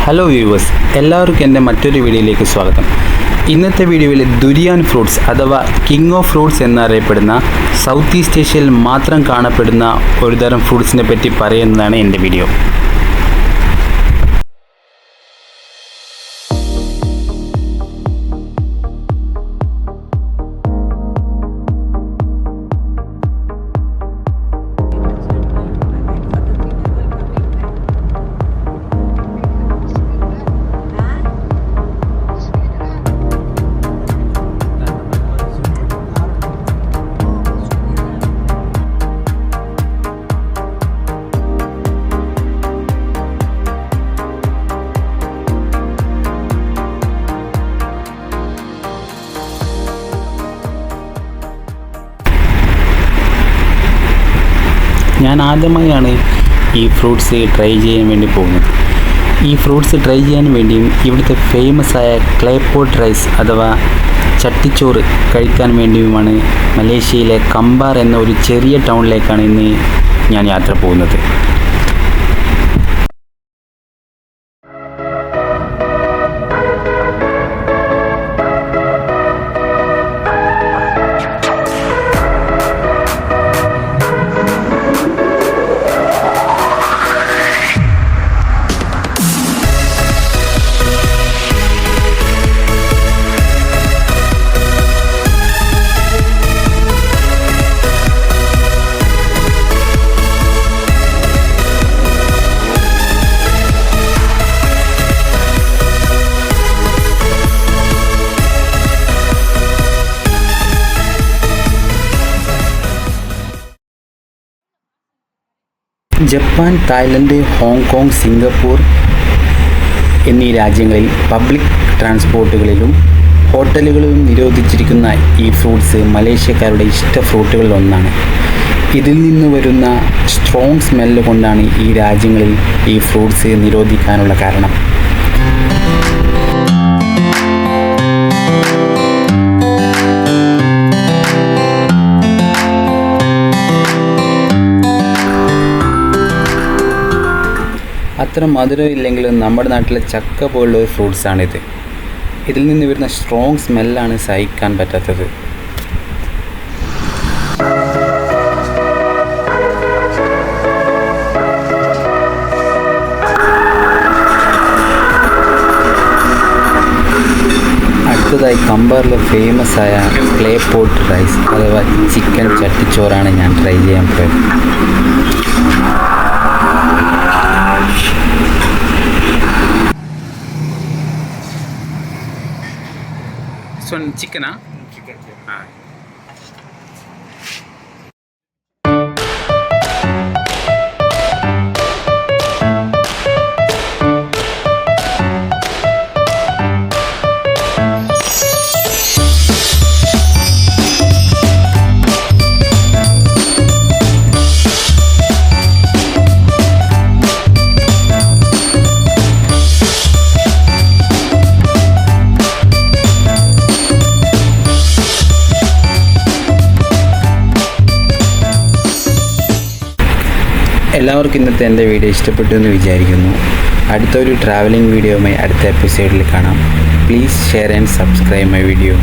Hello viewers, എല്ലാവർക്കും എൻ്റെ മറ്റൊരു വീഡിയോയിലേക്ക് സ്വാഗതം. ഇന്നത്തെ വീഡിയോയിൽ ദുരിയാൻ ഫ്രൂട്ട്സ് അഥവാ കിങ് ഓഫ് ഫ്രൂട്ട്സ് എന്നറിയപ്പെടുന്ന സൗത്ത് ഈസ്റ്റ് ഏഷ്യയിൽ മാത്രം കാണപ്പെടുന്ന ഒരുതരം ഫ്രൂട്ട്സിനെ പറ്റി പറയുന്നതാണ് എൻ്റെ വീഡിയോ. ഞാൻ ആദ്യമായാണ് ഈ ഫ്രൂട്ട്സ് ട്രൈ ചെയ്യാൻ വേണ്ടി പോകുന്നത്. ഈ ഫ്രൂട്ട്സ് ട്രൈ ചെയ്യാൻ വേണ്ടിയും ഇവിടുത്തെ ഫേമസ് ആയ ക്ലേ പോട്ട് റൈസ് അഥവാ ചട്ടിച്ചോറ് കഴിക്കാൻ വേണ്ടിയുമാണ് മലേഷ്യയിലെ കമ്പാർ എന്ന ഒരു ചെറിയ ടൗണിലേക്കാണ് ഇന്ന് ഞാൻ യാത്ര പോകുന്നത്. ജപ്പാൻ, തായ്ലൻഡ്, ഹോങ്കോങ്, സിംഗപ്പൂർ എന്നീ രാജ്യങ്ങളിൽ പബ്ലിക് ട്രാൻസ്പോർട്ടുകളിലും ഹോട്ടലുകളിലും നിരോധിച്ചിരിക്കുന്ന ഈ ഫ്രൂട്ട്സ് മലേഷ്യക്കാരുടെ ഇഷ്ട ഫ്രൂട്ടുകളിൽ ഒന്നാണ്. ഇതിൽ നിന്ന് വരുന്ന സ്ട്രോങ് സ്മെല്ല് കൊണ്ടാണ് ഈ രാജ്യങ്ങളിൽ ഈ ഫ്രൂട്ട്സ് നിരോധിക്കാനുള്ള കാരണം. അത്ര മധുരം ഇല്ലെങ്കിലും നമ്മുടെ നാട്ടിലെ ചക്ക പോലുള്ള ഒരു ഫ്രൂട്ട്സാണിത്. ഇതിൽ നിന്ന് വരുന്ന സ്ട്രോങ് സ്മെല്ലാണ് സഹിക്കാൻ പറ്റാത്തത്. അടുത്തതായി കമ്പാറിലെ ഫേമസ് ആയ ക്ലേ പോട്ട് റൈസ് അഥവാ ചിക്കൻ ചട്ടിച്ചോറാണ് ഞാൻ ട്രൈ ചെയ്യാൻ പോയത്. ചിക്കനാ? എല്ലാവർക്കും ഇന്നത്തെ എൻ്റെ വീഡിയോ ഇഷ്ടപ്പെട്ടു എന്ന് വിചാരിക്കുന്നു. അടുത്തൊരു ട്രാവലിംഗ് വീഡിയോയുമായി അടുത്ത എപ്പിസോഡിൽ കാണാം. Please share and subscribe my video.